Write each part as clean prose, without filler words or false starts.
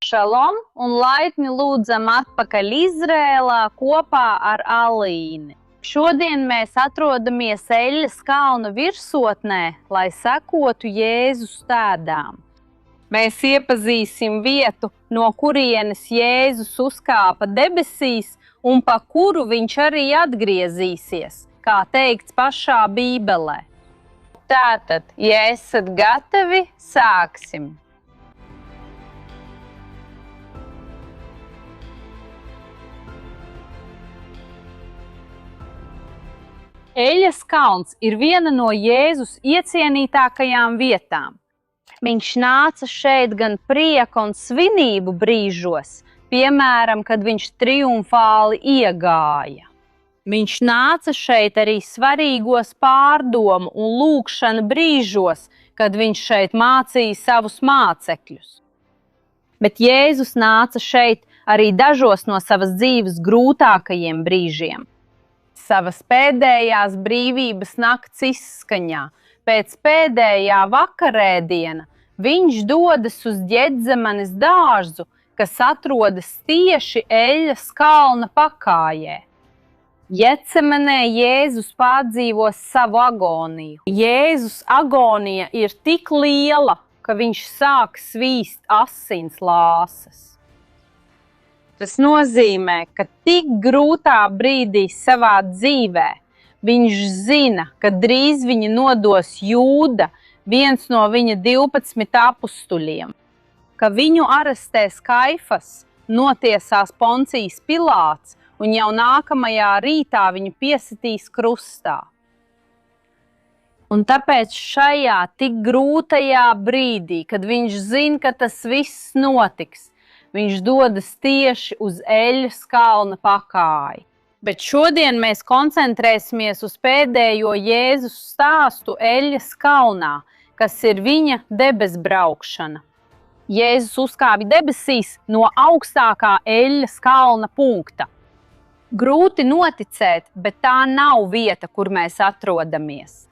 Šalom un laipni lūdzam atpakaļ Izrēlā kopā ar Alīni. Šodien mēs atrodamies Eļas kalna virsotnē, lai sekotu Jēzus pēdām. Mēs iepazīsim vietu, no kurienes Jēzus uzkāpa debesīs un pa kuru viņš arī atgriezīsies, kā teikts pašā Bībelē. Tātad, ja esat gatavi, sāksim! Eļas kalns ir viena no Jēzus iecienītākajām vietām. Viņš nāca šeit gan prieka un svinību brīžos, piemēram, kad viņš triumfāli iegāja. Viņš nāca šeit arī svarīgos pārdomu un lūgšanu brīžos, kad viņš šeit mācīja savus mācekļus. Bet Jēzus nāca šeit arī dažos no savas dzīves grūtākajiem brīžiem. Savas pēdējās brīvības nakts izskaņā, pēc pēdējā vakarēdiena, viņš dodas uz Ģedzemanes dārzu, kas atrodas tieši Eļas kalna pakājē. Ģedzemenē Jēzus pārdzīvos savu agoniju. Jēzus agonija ir tik liela, ka viņš sāk svīst asins lāsas. Tas nozīmē, ka tik grūtā brīdī savā dzīvē viņš zina, ka drīz viņa nodos Jūda, viens no viņa 12 apustuļiem, ka viņu arestēs Kaifas, notiesās Poncijs Pilāts un jau nākamajā rītā viņu piesitīs krustā. Un tāpēc šajā tik grūtajā brīdī, kad viņš zina, ka tas viss notiks, viņš dodas tieši uz Eļas kalna pakāji. Bet šodien mēs koncentrēsimies uz pēdējo Jēzus stāstu Eļas kalnā, kas ir viņa debesbraukšana. Jēzus uzkāpa debesīs no augstākā Eļas kalna punkta. Grūti noticēt, bet tā nav vieta, kur mēs atrodamies.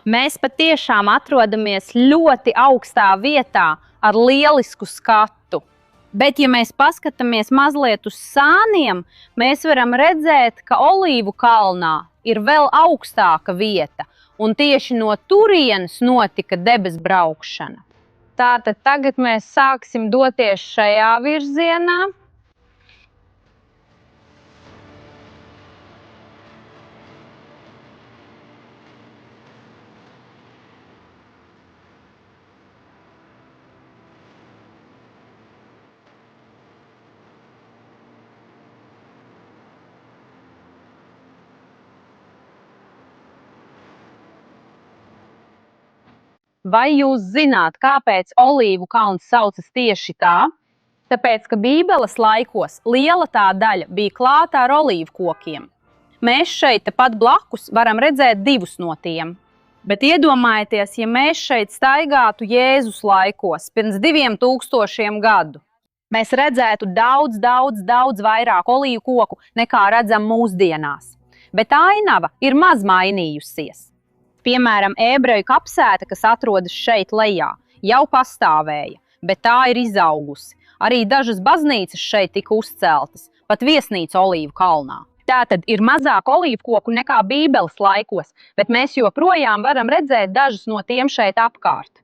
Mēs patiešām atrodamies ļoti augstā vietā ar lielisku skatu. Bet, ja mēs paskatāmies mazliet uz sāniem, mēs varam redzēt, ka Olīvu kalnā ir vēl augstāka vieta, un tieši no turienes notika debesbraukšana. Tātad tagad mēs sāksim doties šajā virzienā. Vai jūs zināt, kāpēc Olīvu kalns saucas tieši tā? Tāpēc, ka Bībeles laikos liela tā daļa bija klāta ar olīvu kokiem. Mēs šeit tepat blakus varam redzēt divus no tiem. Bet iedomājieties, ja mēs šeit staigātu Jēzus laikos, pirms 2000 gadu. Mēs redzētu daudz vairāk olīvu koku, nekā redzam mūsdienās. Bet ainava ir maz mainījusies. Piemēram, ebreju kapsēta, kas atrodas šeit lejā, jau pastāvēja, bet tā ir izaugusi. Arī dažas baznīcas šeit tika uzceltas, pat viesnīca Olīvu kalnā. Tātad ir mazāk olīvu koku nekā Bībeles laikos, bet mēs joprojām varam redzēt dažus no tiem šeit apkārt.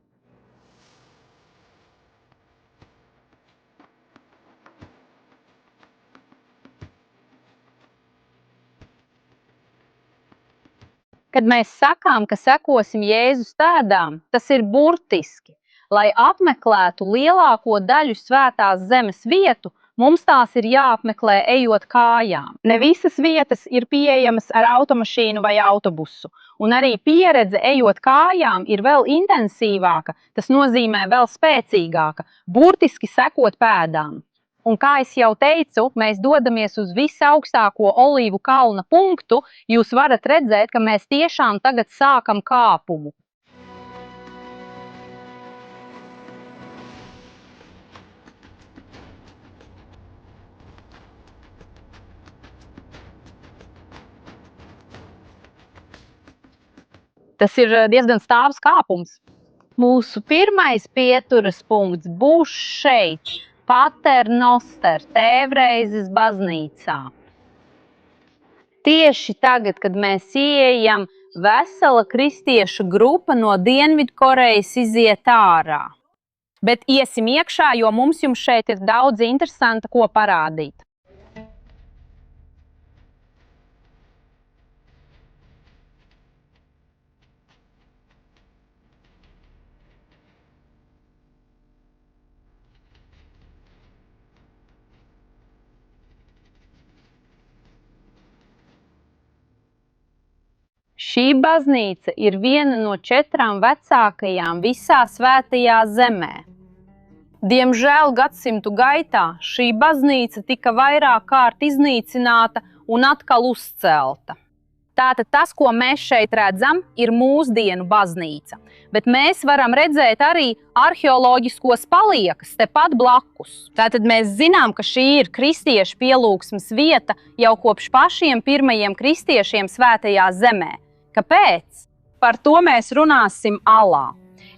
Kad mēs sakām, ka sekosim Jēzus pēdām, tas ir burtiski. Lai apmeklētu lielāko daļu svētās zemes vietu, mums tās ir jāapmeklē ejot kājām. Ne visas vietas ir pieejamas ar automašīnu vai autobusu, un arī pieredze ejot kājām ir vēl intensīvāka, tas nozīmē vēl spēcīgāka, burtiski sekot pēdām. Un kā es jau teicu, mēs dodamies uz visaugstāko Olīvu kalna punktu, jūs varat redzēt, ka mēs tiešām tagad sākam kāpumu. Tas ir diezgan stāvs kāpums. Mūsu pirmais pieturas punkts būs šeit. Pater Noster, tēvreizes baznīcā. Tieši tagad, kad mēs ieejam, vesela kristiešu grupa no Dienvidkorejas iziet ārā. Bet iesim iekšā, jo mums jums šeit ir daudz interesanta, ko parādīt. Šī baznīca ir viena no 4 vecākajām visā svētajā zemē. Diemžēl gadsimtu gaitā šī baznīca tika vairāk kārt iznīcināta un atkal uzcelta. Tātad tas, ko mēs šeit redzam, ir mūsdienu baznīca, bet mēs varam redzēt arī arheoloģiskos paliekas tepat blakus. Tātad mēs zinām, ka šī ir kristiešu pielūgsmes vieta jau kopš pašiem pirmajiem kristiešiem svētajā zemē. Kāpēc? Par to mēs runāsim alā.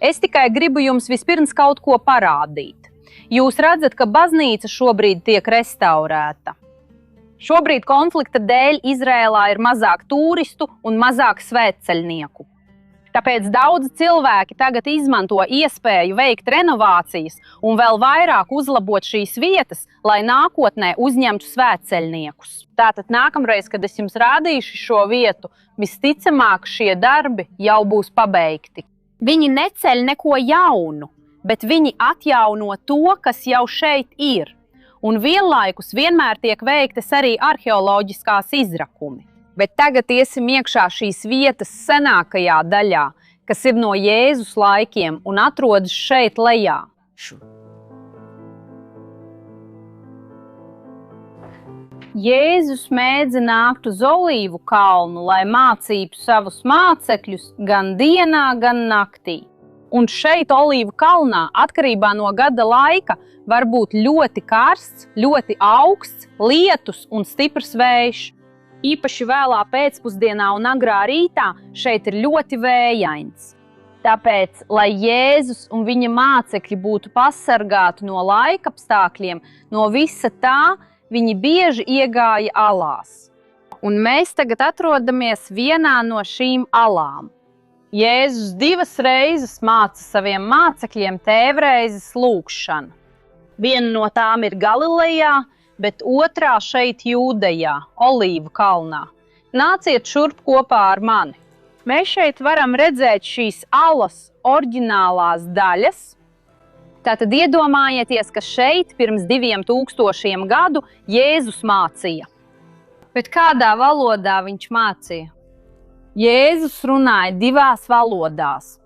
Es tikai gribu jums vispirms kaut ko parādīt. Jūs redzat, ka baznīca šobrīd tiek restaurēta. Šobrīd konflikta dēļ Izrēlā ir mazāk turistu un mazāk svētceļnieku. Tāpēc daudzi cilvēki tagad izmanto iespēju veikt renovācijas un vēl vairāk uzlabot šīs vietas, lai nākotnē uzņemtu svētceļniekus. Tātad nākamreiz, kad es jums rādīšu šo vietu, visticamāk šie darbi jau būs pabeigti. Viņi neceļ neko jaunu, bet viņi atjauno to, kas jau šeit ir. Un vienlaikus vienmēr tiek veiktas arī arheoloģiskās izrakumi. Bet tagad iesim iekšā šīs vietas senākajā daļā, kas ir no Jēzus laikiem un atrodas šeit lejā. Jēzus mēdza nākt uz Olīvu kalnu, lai mācītu savus mācekļus gan dienā, gan naktī. Un šeit Olīvu kalnā, atkarībā no gada laika, var būt ļoti karsts, ļoti augsts, lietus un stiprs vējš. Īpaši vēlā pēcpusdienā un agrā rītā šeit ir ļoti vējains. Tāpēc, lai Jēzus un viņa mācekļi būtu pasargāti no laikapstākļiem, no visa tā, viņi bieži iegāja alās. Un mēs tagad atrodamies vienā no šīm alām. Jēzus 2 reizes māca saviem mācekļiem tēvreizes lūgšanu. Viena no tām ir Galilejā, bet otrā šeit Jūdejā, Olīvu kalnā. Nāciet šurp kopā ar mani. Mēs šeit varam redzēt šīs alas oriģinālās daļas. Tātad iedomājieties, ka šeit pirms 2000 gadu Jēzus mācīja. Bet kādā valodā viņš mācīja? Jēzus runāja 2 valodās,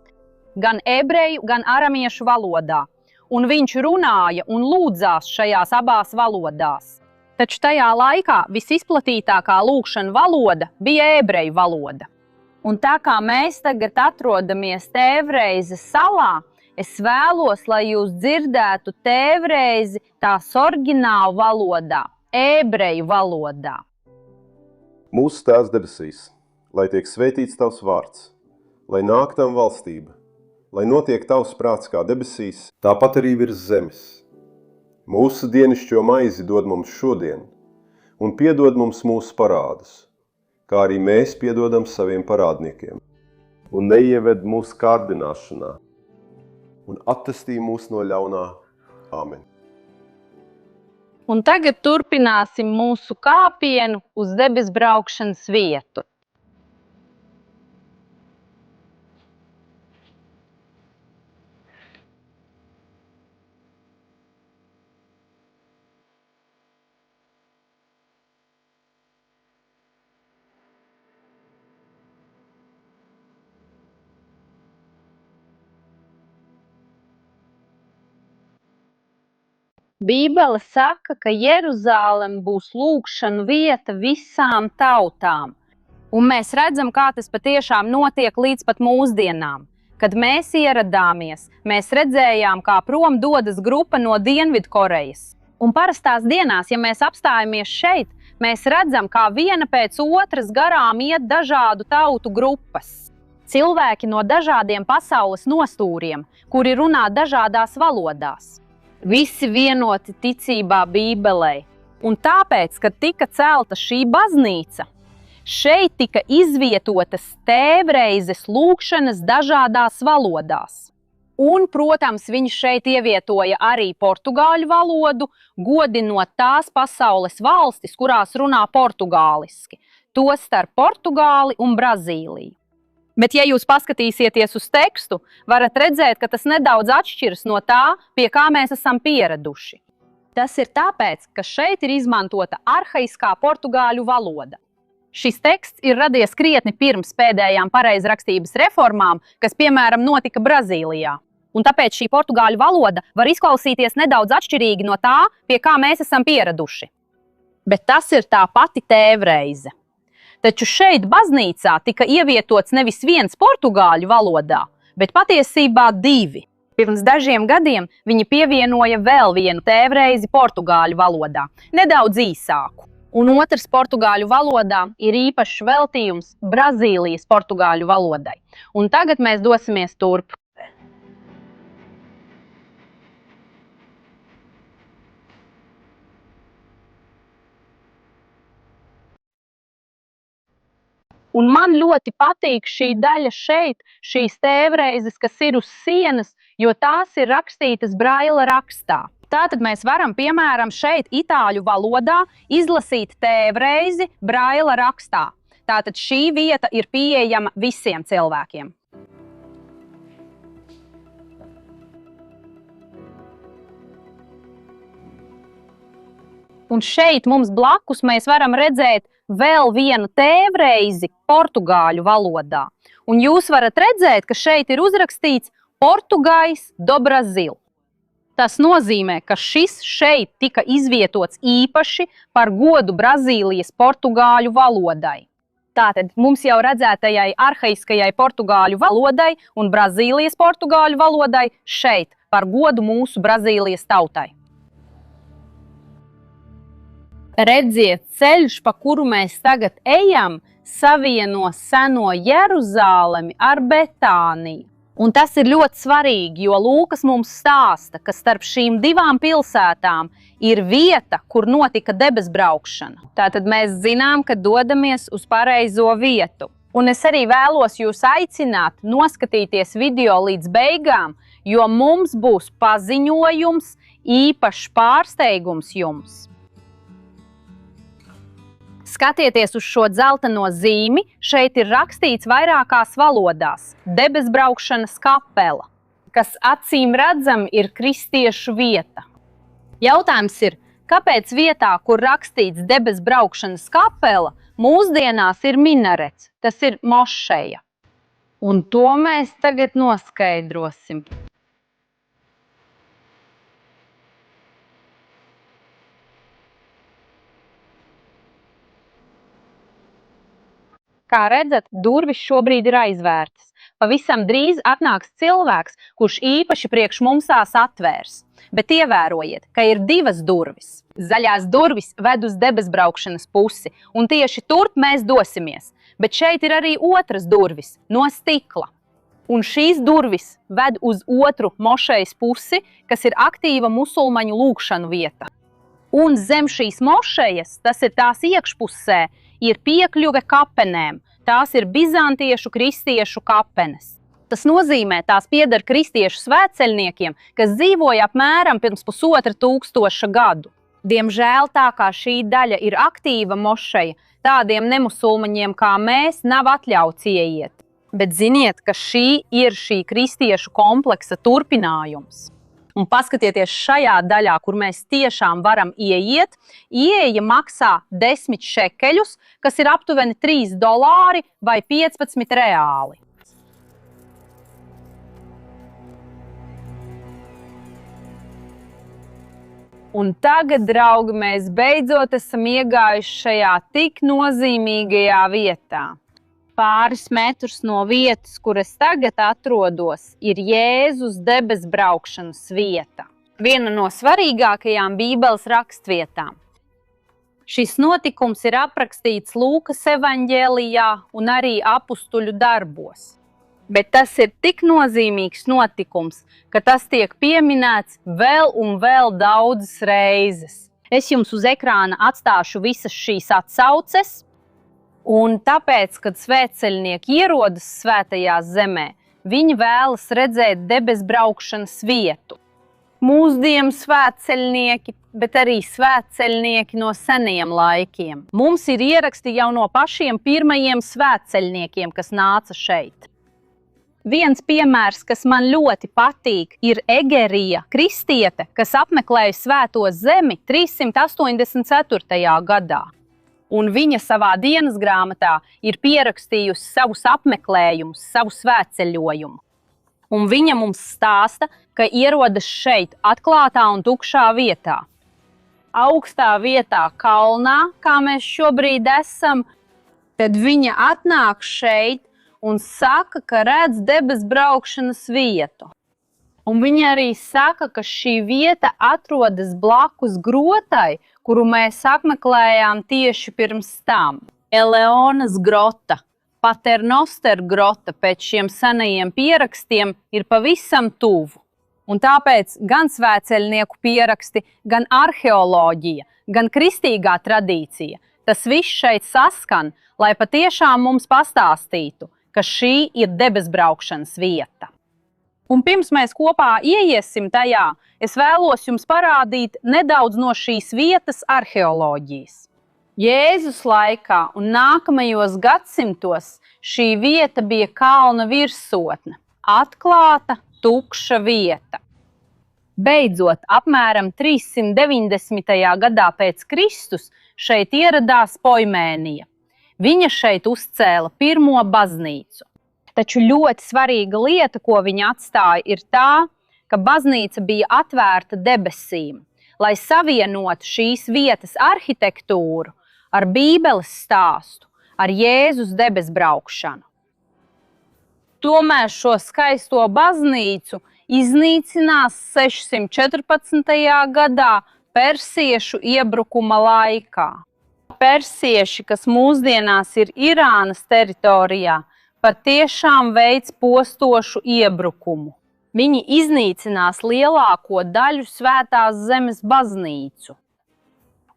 gan ebreju, gan aramiešu valodā. Un viņš runāja un lūdzās šajās abās valodās. Taču tajā laikā visizplatītākā lūgšana valoda bija ebreju valoda. Un tā kā mēs tagad atrodamies Tēvreizes salā, es vēlos, lai jūs dzirdētu tēvreizi tās oriģinālu valodā, ebreju valodā. Mūsu Tēvs debesīs, lai tiek svētīts tavs vārds, lai nāk tam valstība, lai notiek tavs prāts kā debesīs, tāpat arī virs zemes. Mūsu dienišķo maizi dod mums šodien, un piedod mums mūsu parādus, kā arī mēs piedodam saviem parādniekiem. Un neieved mūsu kārdināšanā, un attestī mūs no ļaunā. Āmen. Un tagad turpināsim mūsu kāpienu uz debes braukšanas vietu. Bībele saka, ka Jeruzāleme būs lūgšanu vieta visām tautām. Un mēs redzam, kā tas patiešām notiek līdz pat mūsdienām. Kad mēs ieradāmies, mēs redzējām, kā prom dodas grupa no Dienvidkorejas. Un parastās dienās, ja mēs apstājamies šeit, mēs redzam, kā viena pēc otras garām iet dažādu tautu grupas. Cilvēki no dažādiem pasaules nostūriem, kuri runā dažādās valodās. Visi vienoti ticībā Bībelei. Un tāpēc, kad tika celta šī baznīca, šeit tika izvietotas tēvreizes lūkšanas dažādās valodās. Un, protams, viņi šeit ievietoja arī portugāļu valodu, godinot tās pasaules valstis, kurās runā portugāliski, tostarp Portugāli un Brazīliju. Bet, ja jūs paskatīsieties uz tekstu, varat redzēt, ka tas nedaudz atšķiras no tā, pie kā mēs esam pieraduši. Tas ir tāpēc, ka šeit ir izmantota arhaiskā portugāļu valoda. Šis teksts ir radies krietni pirms pēdējām pareizrakstības reformām, kas, piemēram, notika Brazīlijā. Un tāpēc šī portugāļu valoda var izklausīties nedaudz atšķirīgi no tā, pie kā mēs esam pieraduši. Bet tas ir tā pati tēvreize. Taču šeit baznīcā tika ievietots nevis viens portugāļu valodā, bet patiesībā divi. Pirms dažiem gadiem viņi pievienoja vēl vienu tēvreizi portugāļu valodā, nedaudz īsāku. Un otrs portugāļu valodā ir īpašs veltījums Brazīlijas portugāļu valodai. Un tagad mēs dosimies turp. Un man ļoti patīk šī daļa šeit, šīs tēvreizes, kas ir uz sienas, jo tās ir rakstītas Braila rakstā. Tātad mēs varam, piemēram, šeit itāļu valodā izlasīt tēvreizi Braila rakstā. Tātad šī vieta ir pieejama visiem cilvēkiem. Un šeit mums blakus mēs varam redzēt vēl vienu tēvreizi portugāļu valodā. Un jūs varat redzēt, ka šeit ir uzrakstīts Portugais do Brasil. Tas nozīmē, ka šis šeit tika izvietots īpaši par godu Brazīlijas portugāļu valodai. Tātad mums jau redzētajai arhaiskajai portugāļu valodai un Brazīlijas portugāļu valodai šeit par godu mūsu Brazīlijas tautai. Redziet, ceļš, pa kuru mēs tagad ejam, savieno seno Jeruzālemi ar Betāniju. Un tas ir ļoti svarīgi, jo Lūkas mums stāsta, ka starp šīm divām pilsētām ir vieta, kur notika debesbraukšana. Tātad mēs zinām, ka dodamies uz pareizo vietu. Un es arī vēlos jūs aicināt noskatīties video līdz beigām, jo mums būs paziņojums, īpašs pārsteigums jums. Skatieties uz šo dzelteno zīmi, šeit ir rakstīts vairākās valodās – debesbraukšanas kapela, kas acīm redzam ir kristiešu vieta. Jautājums ir, kāpēc vietā, kur rakstīts debesbraukšanas kapela, mūsdienās ir minarets, tas ir mošeja? Un to mēs tagad noskaidrosim. Kā redzat, durvis šobrīd ir aizvērtas. Pavisam drīz atnāks cilvēks, kurš īpaši priekš mums tās atvērs. Bet ievērojiet, ka ir divas durvis. Zaļās durvis ved uz debesbraukšanas pusi, un tieši turp mēs dosimies. Bet šeit ir arī otras durvis, no stikla. Un šīs durvis ved uz otru mošejas pusi, kas ir aktīva musulmaņu lūgšanu vieta. Un zem šīs mošejas, tas ir tās iekšpusē, ir piekļuve kapenēm. Tās ir bizantiešu kristiešu kapenes. Tas nozīmē, tās pieder kristiešu svētceļniekiem, kas dzīvoja apmēram pirms 1500 gadu. Diemžēl tā kā šī daļa ir aktīva mošeja, tādiem nemusulmaņiem kā mēs nav atļauts ieiet. Bet ziniet, ka šī ir šī kristiešu kompleksa turpinājums. Un paskatieties šajā daļā, kur mēs tiešām varam ieiet. Ieeja maksā 10 šekeļus, kas ir aptuveni $3 vai 15 reāli. Un tagad, draugi, mēs beidzot esam iegājuši šajā tik nozīmīgajā vietā. Pāris metrus no vietas, kur es tagad atrodos, ir Jēzus debesbraukšanas vieta. Viena no svarīgākajām Bībeles rakstvietām. Šis notikums ir aprakstīts Lūkas evaņģēlijā un arī apustuļu darbos. Bet tas ir tik nozīmīgs notikums, ka tas tiek pieminēts vēl un vēl daudzas reizes. Es jums uz ekrāna atstāšu visas šīs atsauces, un tāpēc, kad svētceļnieki ierodas svētajā zemē, viņi vēlas redzēt debesbraukšanas vietu. Mūsdienu svētceļnieki, bet arī svētceļnieki no seniem laikiem. Mums ir ieraksti jau no pašiem pirmajiem svētceļniekiem, kas nāca šeit. Viens piemērs, kas man ļoti patīk, ir Egerija, kristiete, kas apmeklēja Svēto zemi 384. gadā. Un viņa savā dienas grāmatā ir pierakstījusi savus apmeklējumus, savu svētceļojumu. Un viņa mums stāsta, ka ierodas šeit atklātā un tukšā vietā. Augstā vietā kalnā, kā mēs šobrīd esam, tad viņa atnāk šeit un saka, ka redz debesbraukšanas vietu. Un viņa arī saka, ka šī vieta atrodas blakus grotai, kuru mēs apmeklējām tieši pirms tam. Eleonas grota, Paternoster grota pēc šiem senajiem pierakstiem ir pavisam tuvu. Un tāpēc gan svētceļnieku pieraksti, gan arheoloģija, gan kristīgā tradīcija, tas viss šeit saskan, lai patiešām mums pastāstītu, ka šī ir debesbraukšanas vieta. Un pirms mēs kopā ieiesim tajā, es vēlos jums parādīt nedaudz no šīs vietas arheoloģijas. Jēzus laikā un nākamajos gadsimtos šī vieta bija kalna virsotne, atklāta, tukša vieta. Beidzot, apmēram 390. gadā pēc Kristus šeit ieradās Poimēnija. Viņa šeit uzcēla pirmo baznīcu. Taču ļoti svarīga lieta, ko viņa atstāja, ir tā, ka baznīca bija atvērta debesīm, lai savienotu šīs vietas arhitektūru ar Bībeles stāstu, ar Jēzus debesbraukšanu. Tomēr šo skaisto baznīcu iznīcinās 614. gadā persiešu iebrukuma laikā. Persieši, kas mūsdienās ir Irānas teritorijā, patiešām veic postošu iebrukumu. Viņi iznīcinās lielāko daļu Svētās zemes baznīcu.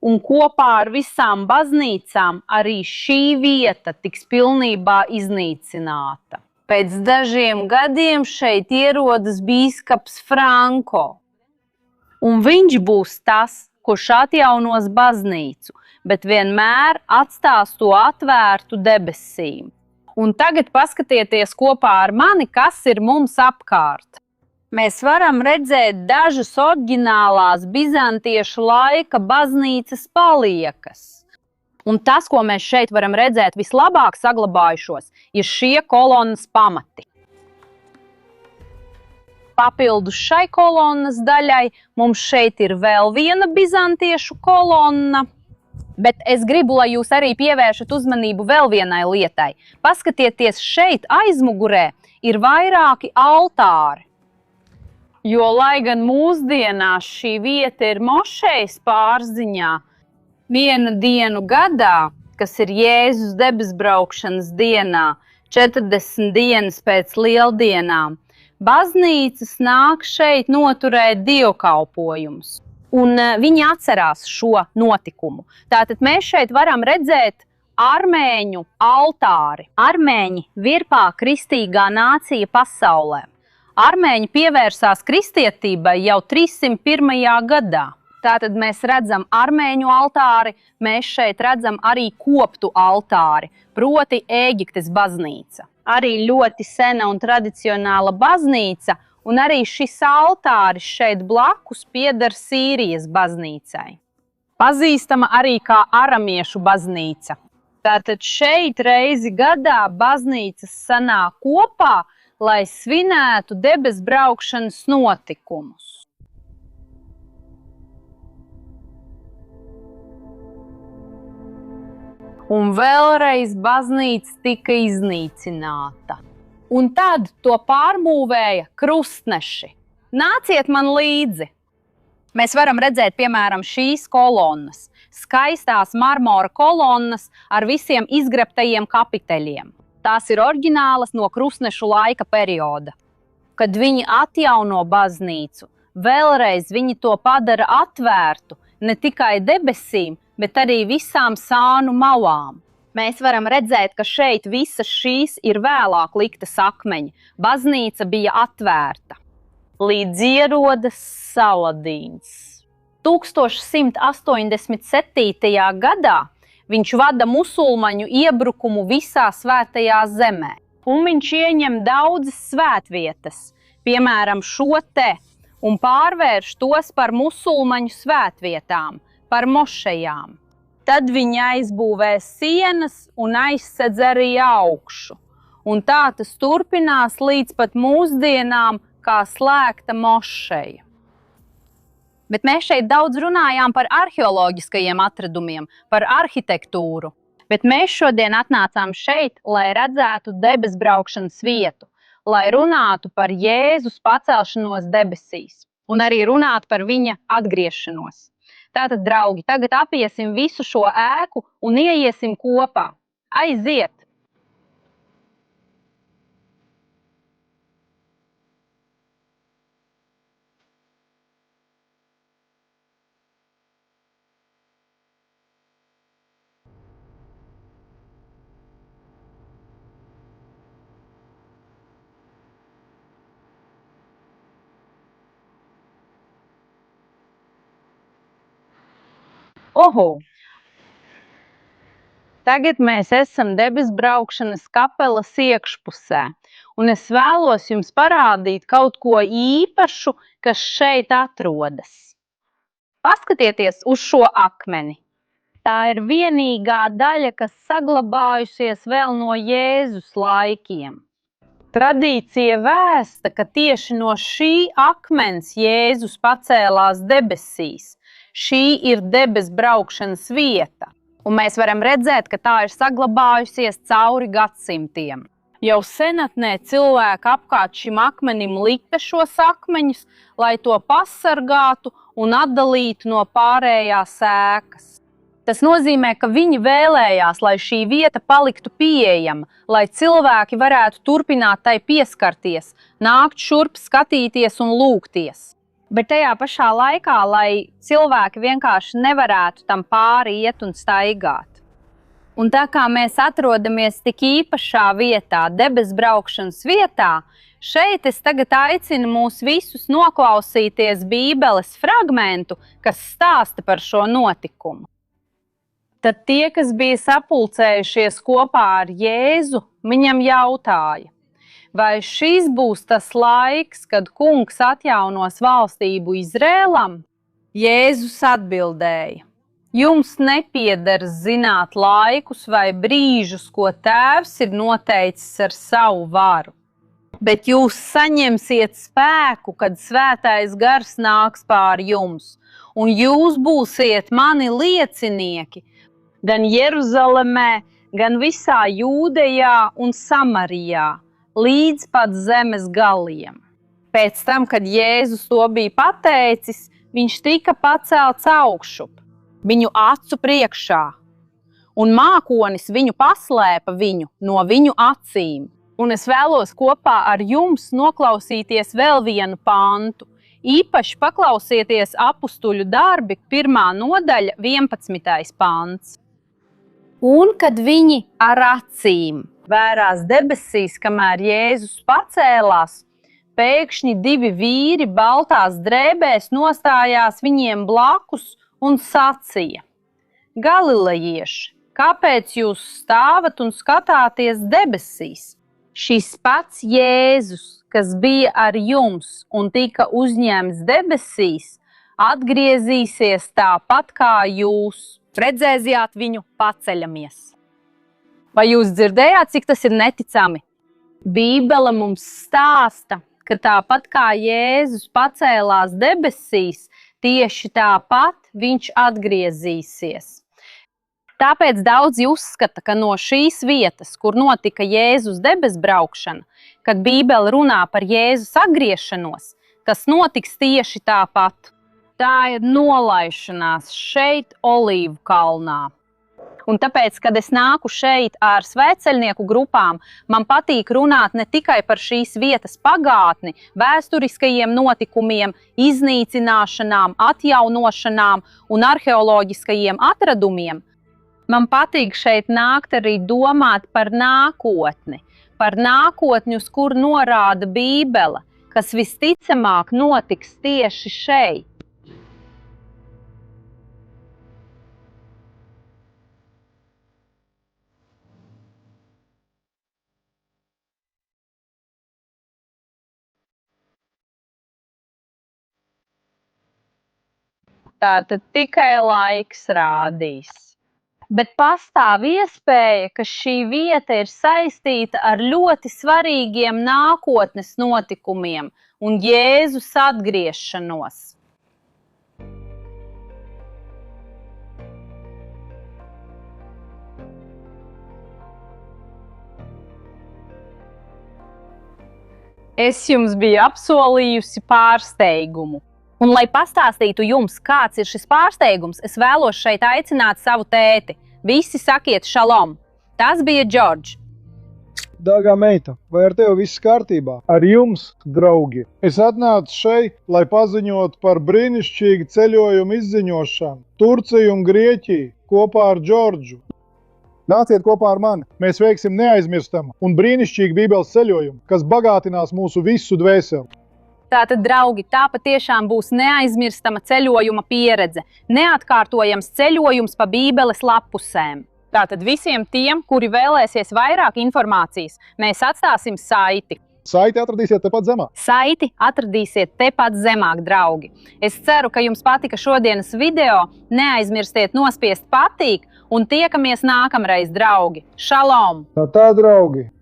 Un kopā ar visām baznīcām arī šī vieta tiks pilnībā iznīcināta. Pēc dažiem gadiem šeit ierodas bīskaps Franko. Un viņš būs tas, kurš atjaunos baznīcu, bet vienmēr atstās to atvērtu debesīm. Un tagad paskatieties kopā ar mani, kas ir mums apkārt. Mēs varam redzēt dažas oriģinālās bizantiešu laika baznīcas paliekas. Un tas, ko mēs šeit varam redzēt vislabāk saglabājušos, ir šie kolonnas pamati. Papildus šai kolonnas daļai mums šeit ir vēl viena bizantiešu kolonna. Bet es gribu, lai jūs arī pievēršat uzmanību vēl vienai lietai. Paskatieties, šeit aizmugurē ir vairāki altāri. Jo, lai gan mūsdienās šī vieta ir mošejas pārziņā, vienu dienu gadā, kas ir Jēzus debesbraukšanas dienā, 40 dienas pēc lieldienām, baznīcas nāk šeit noturēt dievkalpojumus. Un viņi atcerās šo notikumu. Tātad mēs šeit varam redzēt armēņu altāri. Armēņi virpā kristīgā nācija pasaulē. Armēņi pievērsās kristietībai jau 301. gadā. Tātad mēs redzam armēņu altāri, mēs šeit redzam arī koptu altāri, proti Ēģiptes baznīca. Arī ļoti sena un tradicionāla baznīca, un arī šis altāris šeit blakus pieder Sīrijas baznīcai. Pazīstama arī kā aramiešu baznīca. Tātad šeit reizi gadā baznīcas sanāk kopā, lai svinētu debesbraukšanas notikumus. Un vēlreiz baznīca tika iznīcināta. Un tad to pārbūvēja krustneši. Nāciet man līdzi! Mēs varam redzēt, piemēram, šīs kolonnas, skaistās marmora kolonnas ar visiem izgrebtajiem kapiteļiem. Tās ir oriģinālas no krustnešu laika perioda. Kad viņi atjauno baznīcu, vēlreiz viņi to padara atvērtu ne tikai debesīm, bet arī visām sānu malām. Mēs varam redzēt, ka šeit visas šīs ir vēlāk liktas akmeņi. Baznīca bija atvērta. Līdz ierodas Saladīns. 1187. gadā viņš vada musulmaņu iebrukumu visā svētajā zemē. Un viņš ieņem daudzas svētvietas, piemēram šo te, un pārvērš tos par musulmaņu svētvietām, par mošejām. Tad viņi aizbūvē sienas un aizsedz arī augšu. Un tā tas turpinās līdz pat mūsdienām kā slēgta mošeja. Bet mēs šeit daudz runājām par arheoloģiskajiem atradumiem, par arhitektūru. Bet mēs šodien atnācām šeit, lai redzētu debesbraukšanas vietu, lai runātu par Jēzus pacelšanos debesīs un arī runātu par viņa atgriešanos. Tātad, draugi, tagad apiesim visu šo ēku un ieiesim kopā. Aiziet! Oho! Tagad mēs esam debesbraukšanas kapelas iekšpusē, un es vēlos jums parādīt kaut ko īpašu, kas šeit atrodas. Paskatieties uz šo akmeni. Tā ir vienīgā daļa, kas saglabājusies vēl no Jēzus laikiem. Tradīcija vēsta, ka tieši no šī akmens Jēzus pacēlās debesīs. Šī ir debesbraukšanas vieta, un mēs varam redzēt, ka tā ir saglabājusies cauri gadsimtiem. Jau senatnē cilvēki apkārt šim akmenim lika šos akmeņus, lai to pasargātu un atdalītu no pārējās ēkas. Tas nozīmē, ka viņi vēlējās, lai šī vieta paliktu pieejama, lai cilvēki varētu turpināt tai pieskarties, nākt šurp, skatīties un lūgties. Bet tajā pašā laikā, lai cilvēki vienkārši nevarētu tam pāri iet un staigāt. Un tā kā mēs atrodamies tik īpašā vietā, debesbraukšanas vietā, šeit es tagad aicinu mūs visus noklausīties Bībeles fragmentu, kas stāsta par šo notikumu. Tad tie, kas bija sapulcējušies kopā ar Jēzu, viņam jautāja: vai šis būs tas laiks, kad kungs atjaunos valstību Izrēlam? Jēzus atbildēja: jums nepieder zināt laikus vai brīžus, ko Tēvs ir noteicis ar savu varu. Bet jūs saņemsiet spēku, kad Svētais Gars nāks pār jums, un jūs būsiet mani liecinieki gan Jeruzalemē, gan visā Jūdejā un Samarijā, līdz pat zemes galiem. Pēc tam, kad Jēzus to bija pateicis, viņš tika pacelts augšup, viņu acu priekšā, un mākonis viņu paslēpa viņu no viņu acīm. Un es vēlos kopā ar jums noklausīties vēl vienu pantu. Īpaši paklausieties Apustuļu darbi, 1. nodaļa, 11. pants. Un kad viņi ar acīm vērās debesīs, kamēr Jēzus pacēlās, pēkšņi 2 vīri baltās drēbēs nostājās viņiem blakus un sacīja: Galilejieši, kāpēc jūs stāvat un skatāties debesīs? Šis pats Jēzus, kas bija ar jums un tika uzņemts debesīs, atgriezīsies tāpat kā jūs. Redzēsiet viņu paceļamies. Vai jūs dzirdējāt, cik tas ir neticami? Bībele mums stāsta, ka tāpat kā Jēzus pacēlās debesīs, tieši tāpat viņš atgriezīsies. Tāpēc daudzi uzskata, ka no šīs vietas, kur notika Jēzus debesbraukšana, kad Bībele runā par Jēzus atgriešanos, tas notiks tieši tāpat. Tā ir nolaišanās šeit, Olīvu kalnā. Un tāpēc, kad es nāku šeit ar svētceļnieku grupām, man patīk runāt ne tikai par šīs vietas pagātni, vēsturiskajiem notikumiem, iznīcināšanām, atjaunošanām un arheoloģiskajiem atradumiem. Man patīk šeit nākt arī domāt par nākotni, uz kur norāda Bībele, kas visticamāk notiks tieši šeit. Tātad tikai laiks rādīs. Bet pastāv iespēja, ka šī vieta ir saistīta ar ļoti svarīgiem nākotnes notikumiem un Jēzus atgriešanos. Es jums biju apsolījusi pārsteigumu. Un, lai pastāstītu jums, kāds ir šis pārsteigums, es vēlos šeit aicināt savu tēti. Visi sakiet šalom. Tas bija Džordžs. Dārgā meita, vai ar tevi viss kārtībā? Ar jums, draugi. Es atnācu šeit, lai paziņotu par brīnišķīgu ceļojumu izziņošanu. Turciju un Grieķiju kopā ar Džordžu. Nāciet kopā ar mani. Mēs veiksim neaizmirstamu un brīnišķīgu Bībeles ceļojumu, kas bagātinās mūsu visu dvēseli. Tātad, draugi, tā patiešām būs neaizmirstama ceļojuma pieredze, neatkārtojams ceļojums pa Bībeles lapusēm. Tātad visiem tiem, kuri vēlēsies vairāk informācijas, mēs atstāsim saiti. Saiti atradīsiet tepat zemāk. Saiti atradīsiet tepat zemāk, draugi. Es ceru, ka jums patika šodienas video. Neaizmirstiet nospiest patīk un tiekamies nākamreiz, draugi. Šalom! Tā, draugi!